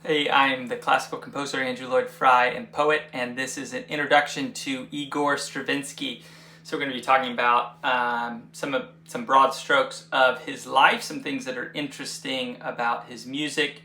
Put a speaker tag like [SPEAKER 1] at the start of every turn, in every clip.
[SPEAKER 1] Hey, I'm the classical composer Andrew Lloyd Fry and poet, and this is an introduction to Igor Stravinsky. So we're going to be talking about some broad strokes of his life, some things that are interesting about his music,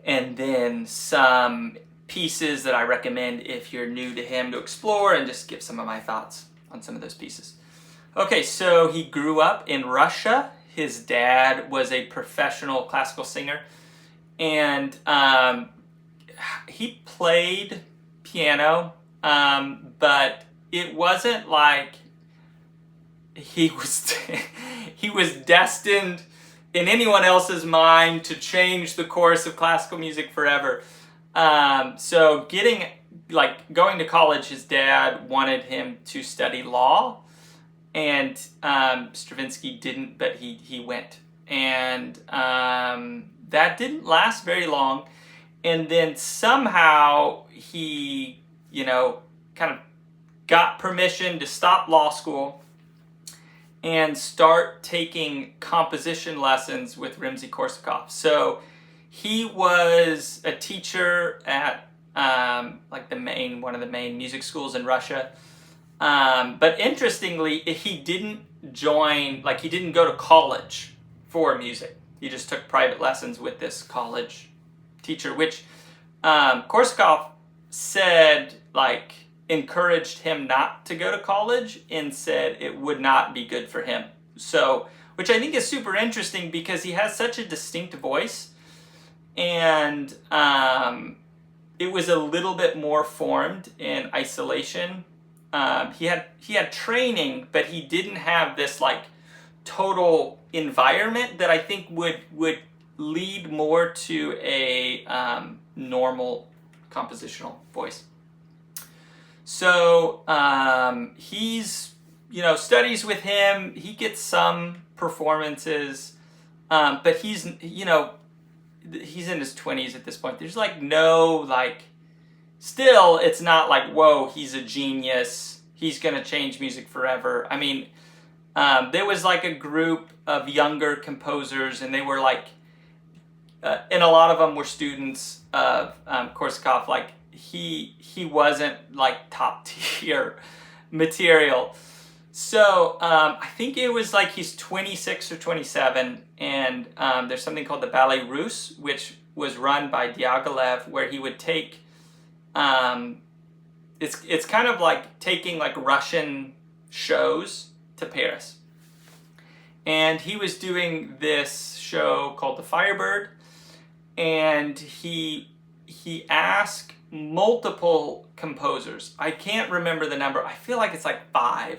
[SPEAKER 1] and then some pieces that I recommend if you're new to him to explore, and just give some of my thoughts on some of those pieces. Okay, so he grew up in Russia. His dad was a professional classical singer, and he played piano, but it wasn't like he was destined in anyone else's mind to change the course of classical music forever. So going to college, his dad wanted him to study law, and Stravinsky didn't, but he went. And that didn't last very long. And then somehow he, kind of got permission to stop law school and start taking composition lessons with Rimsky-Korsakov. So he was a teacher at one of the main music schools in Russia. But interestingly, he didn't go to college for music. He just took private lessons with this college teacher, which Korsakov said encouraged him not to go to college and said it would not be good for him. So, which I think is super interesting because he has such a distinct voice, and it was a little bit more formed in isolation. He had training, but he didn't have this total environment that I think would lead more to a normal compositional voice. So he's studies with him. He gets some performances, but he's in his 20s at this point. There's still it's not whoa, he's a genius, he's gonna change music forever. I mean, there was a group of younger composers, and they were and a lot of them were students of Korsakov. He wasn't top tier material. So I think it was he's 26 or 27, and there's something called the Ballets Russes, which was run by Diaghilev, where he would take it's kind of like taking Russian shows to Paris. And he was doing this show called the Firebird, and he asked multiple composers. I can't remember the number. I feel like it's 5.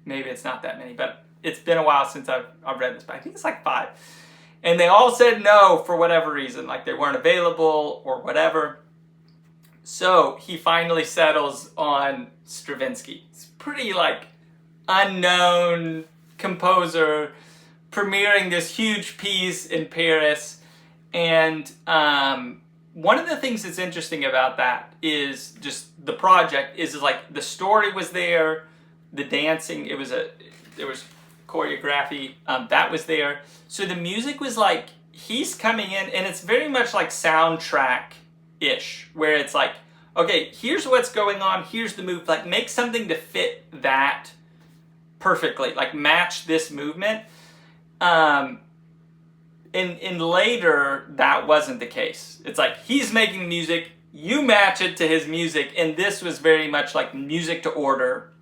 [SPEAKER 1] Maybe it's not that many, but it's been a while since I've read this, but I think it's 5. And they all said no for whatever reason, they weren't available or whatever. So he finally settles on Stravinsky. It's pretty unknown composer premiering this huge piece in Paris. And one of the things that's interesting about that is just the project is the story was there, the dancing, there was choreography, that was there. So the music was he's coming in, and it's very much soundtrack-ish, where it's okay, here's what's going on, here's the move, make something to fit that perfectly, match this movement. And later, that wasn't the case. It's he's making music, you match it to his music, and this was very much music to order.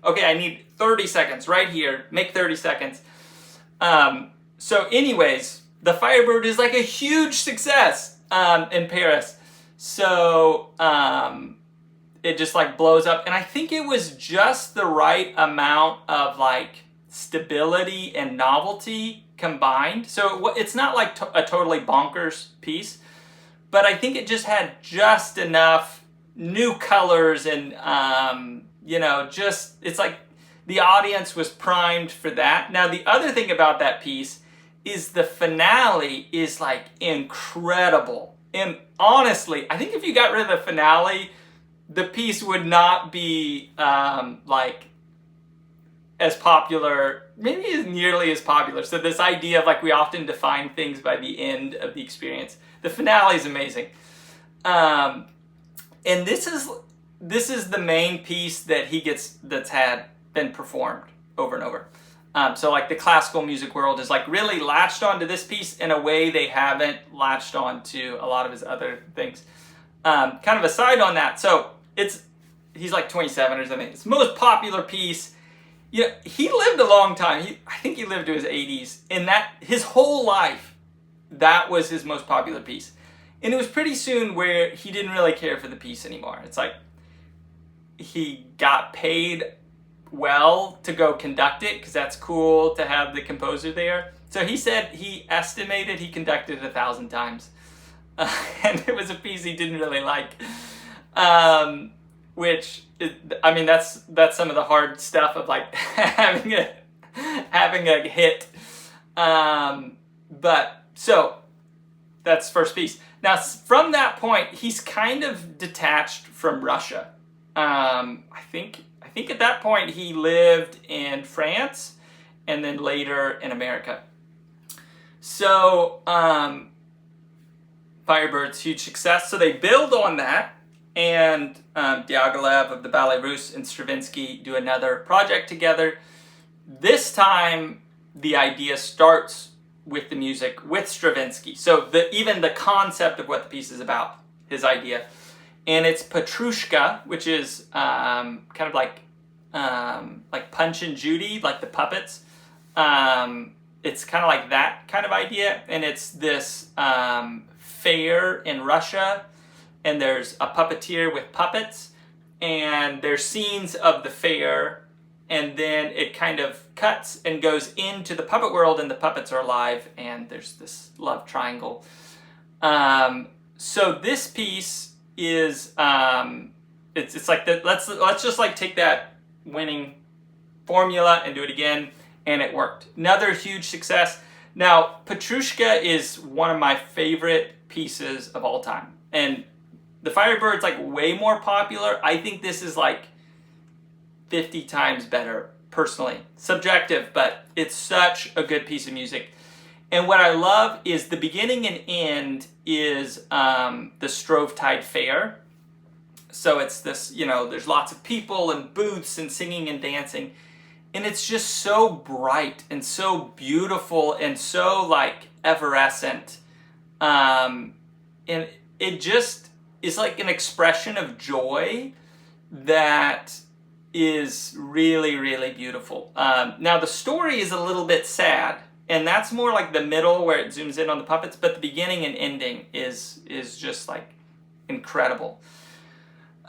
[SPEAKER 1] Okay, I need 30 seconds right here, make 30 seconds. So anyways, the Firebird is a huge success in Paris. So it just blows up, and I think it was just the right amount of stability and novelty combined. So it's not a totally bonkers piece, but I think it just had just enough new colors, and it's the audience was primed for that. Now the other thing about that piece is the finale is incredible. And honestly, I think if you got rid of the finale, the piece would not be as popular maybe is nearly as popular. So this idea of like we often define things by the end of the experience. The finale is amazing. And this is the main piece that he gets that's had been performed over and over. So like the classical music world is like really latched onto this piece in a way they haven't latched onto a lot of his other things. Kind of a side on that. So he's like 27 or something. It's the most popular piece. You know, he lived a long time. I think he lived to his 80s. And that his whole life, that was his most popular piece. And it was pretty soon where he didn't really care for the piece anymore. It's like he got paid well to go conduct it because that's cool to have the composer there. So he said he estimated he conducted it 1,000 times. And it was a piece he didn't really like. I mean, that's some of the hard stuff of like having a hit. But so that's first piece. Now from that point, he's kind of detached from Russia. I think at that point he lived in France and then later in America. So Firebird's huge success. So they build on that. And Diaghilev of the Ballets Russes and Stravinsky do another project together. This time, the idea starts with the music with Stravinsky. So even the concept of what the piece is about, his idea. And it's Petrushka, which is kind of like Punch and Judy, like the puppets. It's kind of like that kind of idea. And it's this fair in Russia. And there's a puppeteer with puppets, and there's scenes of the fair, and then it kind of cuts and goes into the puppet world, and the puppets are alive, and there's this love triangle. So this piece is it's like let's just like take that winning formula and do it again, and it worked. Another huge success. Now Petrushka is one of my favorite pieces of all time, and the Firebird's like way more popular. I think this is like 50 times better, personally. Subjective, but it's such a good piece of music. And what I love is the beginning and end is the Strovetide Fair. So it's this, you know, there's lots of people and booths and singing and dancing. And it's just so bright and so beautiful and so like effervescent. And it just is like an expression of joy that is really, really beautiful. Now the story is a little bit sad, and that's more like the middle where it zooms in on the puppets, but the beginning and ending is just like incredible.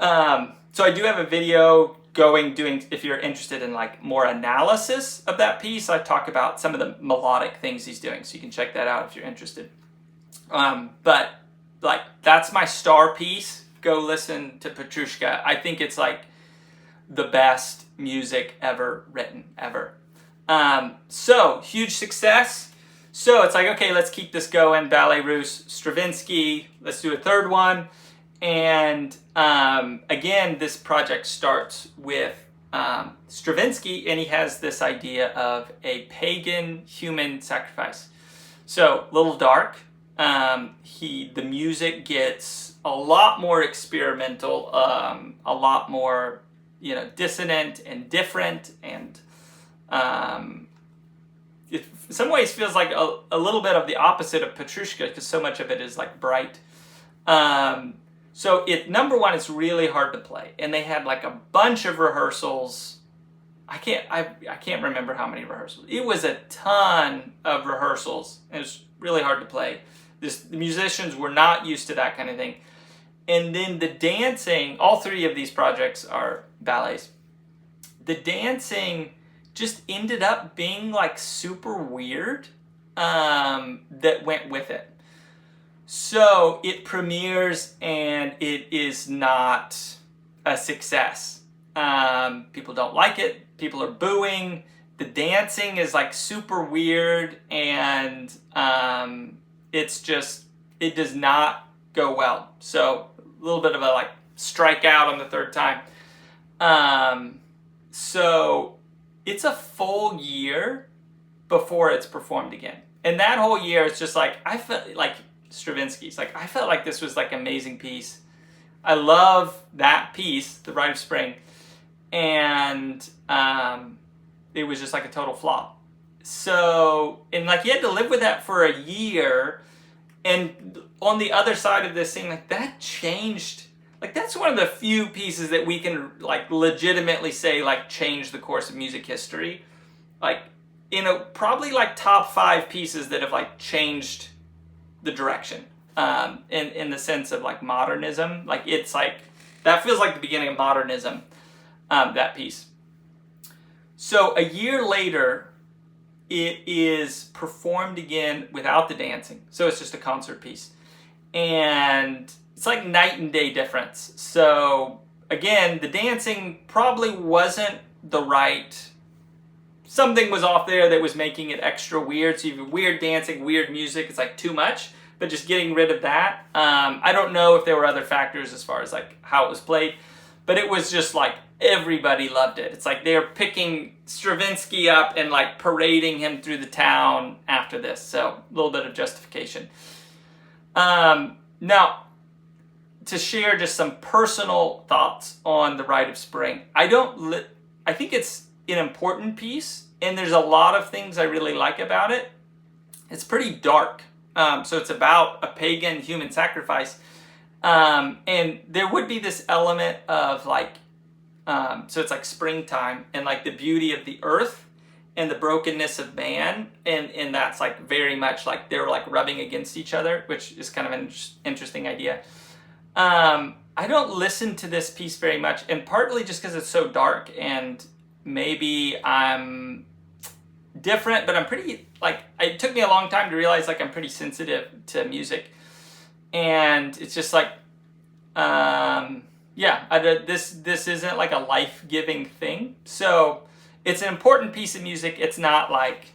[SPEAKER 1] So I do have a video doing, if you're interested in like more analysis of that piece, I talk about some of the melodic things he's doing, so you can check that out if you're interested. But like, that's my star piece. Go listen to Petrushka. I think it's like the best music ever written, ever. So, huge success. So it's like, okay, let's keep this going. Ballets Russes, Stravinsky. Let's do a third one. And again, this project starts with Stravinsky, and he has this idea of a pagan human sacrifice. So, a little dark. The music gets a lot more experimental, a lot more, you know, dissonant and different, and it in some ways feels like a little bit of the opposite of Petrushka because so much of it is like bright. So number one, it's really hard to play, and they had like a bunch of rehearsals. I can't remember how many rehearsals. It was a ton of rehearsals. It was really hard to play. The musicians were not used to that kind of thing. And then the dancing, all three of these projects are ballets. The dancing just ended up being like super weird that went with it. So it premieres and it is not a success. People don't like it. People are booing. The dancing is like super weird, and it does not go well. So a little bit of a like strikeout on the third time. So it's a full year before it's performed again. And that whole year, it's just like, I felt like Stravinsky's, like, I felt like this was like an amazing piece. I love that piece, the Rite of Spring. And it was just like a total flop. So, and like, he had to live with that for a year. And on the other side of this thing, like, that changed. Like, that's one of the few pieces that we can like legitimately say like changed the course of music history. Like, probably like top 5 pieces that have like changed the direction in the sense of like modernism. Like, it's like, that feels like the beginning of modernism, that piece. So a year later, it is performed again without the dancing. So it's just a concert piece. And it's like night and day difference. So again, the dancing probably wasn't the right, something was off there that was making it extra weird. So you have weird dancing, weird music, it's like too much. But just getting rid of that, I don't know if there were other factors as far as like how it was played, but it was just like everybody loved it. It's like they're picking Stravinsky up and like parading him through the town after this. So a little bit of justification. Now, to share just some personal thoughts on the Rite of Spring, I think it's an important piece, and there's a lot of things I really like about it. It's pretty dark. So it's about a pagan human sacrifice. And there would be this element of like, so it's like springtime and like the beauty of the earth and the brokenness of man. And that's like very much like they're like rubbing against each other, which is kind of an interesting idea. I don't listen to this piece very much, and partly just because it's so dark, and maybe I'm different, but I'm pretty, like, it took me a long time to realize like I'm pretty sensitive to music. And it's just like, this isn't like a life-giving thing. So it's an important piece of music. It's not like,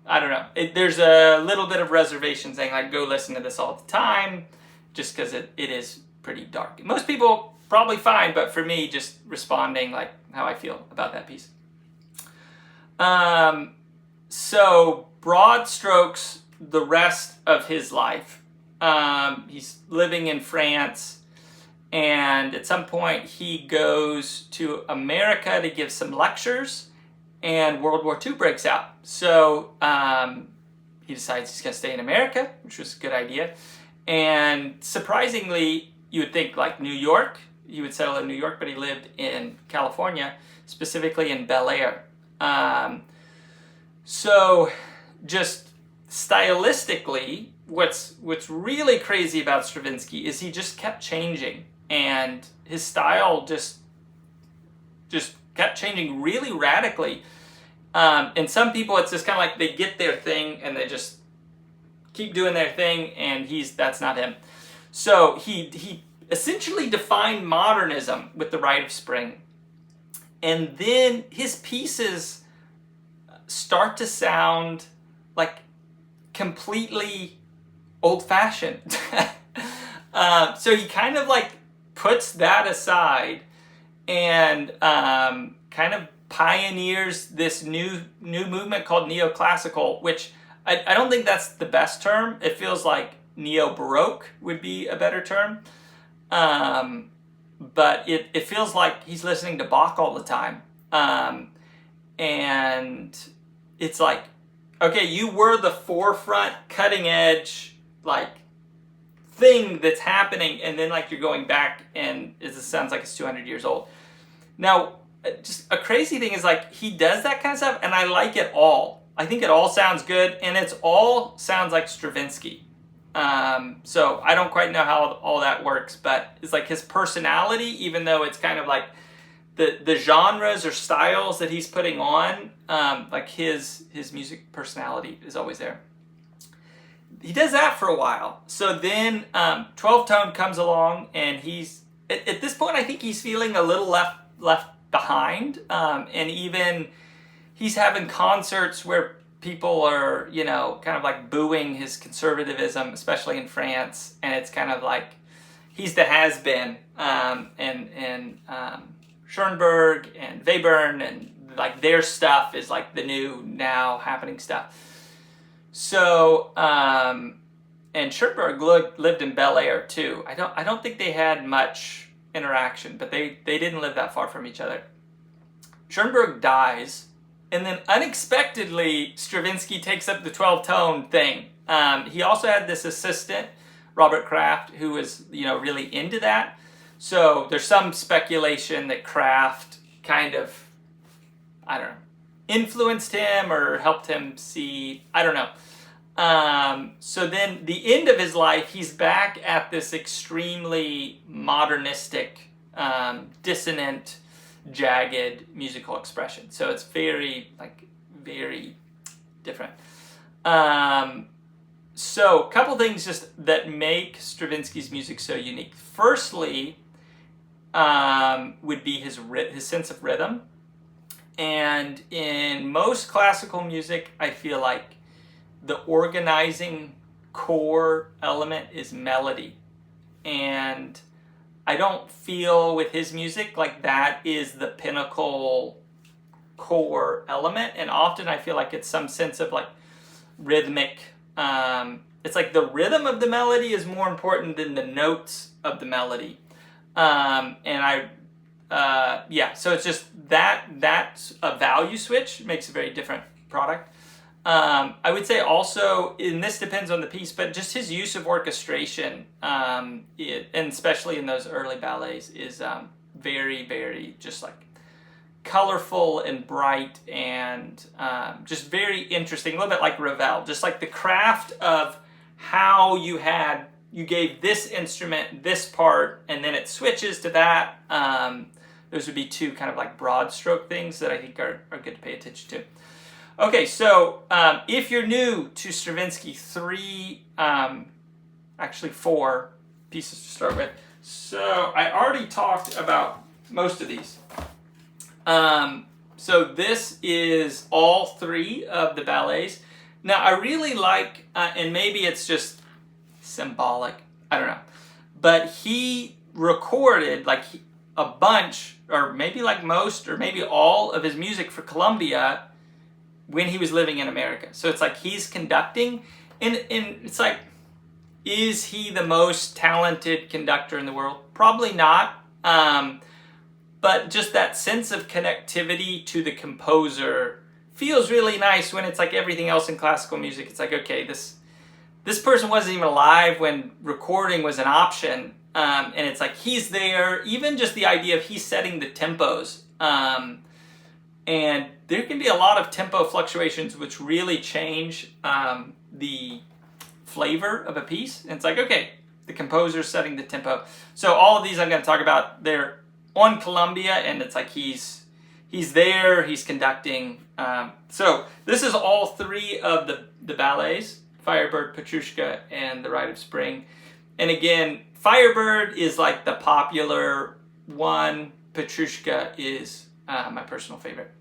[SPEAKER 1] I don't know. There's a little bit of reservation saying like, go listen to this all the time, just because it is pretty dark. Most people probably fine, but for me, just responding like how I feel about that piece. So broad strokes, the rest of his life. He's living in France, and at some point he goes to America to give some lectures, and World War II breaks out. So he decides he's going to stay in America, which was a good idea. And surprisingly, you would think like New York, he would settle in New York, but he lived in California, specifically in Bel Air. So just stylistically, what's really crazy about Stravinsky is he just kept changing, and his style just kept changing really radically. And some people, it's just kind of like they get their thing and they just keep doing their thing, and that's not him. So he essentially defined modernism with the Rite of Spring, and then his pieces start to sound like completely old-fashioned. So he kind of like puts that aside and kind of pioneers this new movement called neoclassical, which I don't think that's the best term. It feels like neo-baroque would be a better term. But it feels like he's listening to Bach all the time. And it's like, okay, you were the forefront, cutting edge, like, thing that's happening, and then like you're going back, and it sounds like it's 200 years old. Now, just a crazy thing is like he does that kind of stuff, and I like it all. I think it all sounds good, and it's all sounds like Stravinsky. So I don't quite know how all that works, but it's like his personality, even though it's kind of like the genres or styles that he's putting on, like his music personality is always there. He does that for a while. So then 12-tone comes along, and he's at this point I think he's feeling a little left behind, and even he's having concerts where people are, kind of like booing his conservatism, especially in France, and it's kind of like he's the has-been, and Schoenberg and Webern and like their stuff is like the new now happening stuff. So and Schoenberg lived in Bel Air too. I don't think they had much interaction, but they didn't live that far from each other. Schoenberg dies, and then unexpectedly Stravinsky takes up the 12-tone thing. He also had this assistant, Robert Kraft, who was, you know, really into that. So there's some speculation that Kraft kind of, I don't know, influenced him or helped him see, I don't know. So then the end of his life, he's back at this extremely modernistic, dissonant, jagged musical expression. So it's very different. So a couple things just that make Stravinsky's music so unique. Firstly, would be his sense of rhythm. And in most classical music, I feel like the organizing core element is melody. And I don't feel with his music like that is the pinnacle core element. And often I feel like it's some sense of like rhythmic, it's like the rhythm of the melody is more important than the notes of the melody. So it's just that's a value switch, makes a very different product. I would say also, and this depends on the piece, but just his use of orchestration, and especially in those early ballets, is very, very just like colorful and bright and just very interesting. A little bit like Ravel, just like the craft of how you gave this instrument this part and then it switches to that. Those would be two kind of like broad stroke things that I think are good to pay attention to. Okay, so if you're new to Stravinsky, actually 4 pieces to start with. So I already talked about most of these. So this is all 3 of the ballets. Now I really like, and maybe it's just symbolic, I don't know, but he recorded like a bunch, or maybe like most, or maybe all of his music for Columbia when he was living in America. So it's like he's conducting, and it's like, is he the most talented conductor in the world? Probably not. But just that sense of connectivity to the composer feels really nice when it's like everything else in classical music. It's like, okay, this person wasn't even alive when recording was an option. And it's like he's there, even just the idea of he's setting the tempos. And there can be a lot of tempo fluctuations which really change the flavor of a piece. And it's like, okay, the composer's setting the tempo. So all of these I'm going to talk about, they're on Columbia, and it's like he's there, he's conducting. So this is all 3 of the ballets, Firebird, Petrushka, and the Rite of Spring. And again, Firebird is like the popular one. Petrushka is my personal favorite.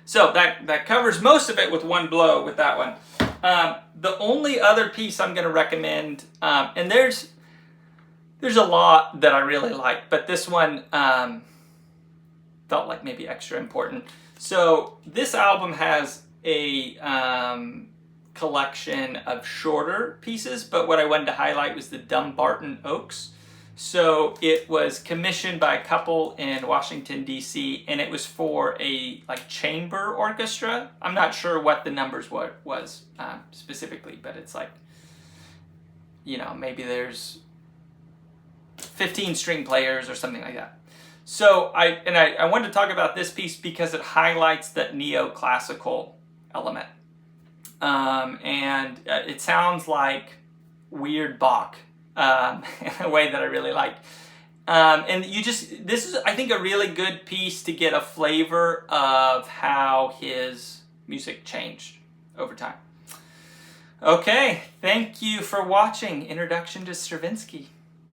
[SPEAKER 1] So that covers most of it with one blow with that one. The only other piece I'm going to recommend, and there's a lot that I really like, but this one felt like maybe extra important. So this album has a collection of shorter pieces, but what I wanted to highlight was the Dumbarton Oaks. So it was commissioned by a couple in Washington, D.C., and it was for a like chamber orchestra. I'm not sure what the numbers was specifically, but it's like, you know, maybe there's 15 string players or something like that. So I wanted to talk about this piece because it highlights that neoclassical element. And it sounds like weird Bach in a way that I really like. And this is, I think, a really good piece to get a flavor of how his music changed over time. Okay, thank you for watching Introduction to Stravinsky.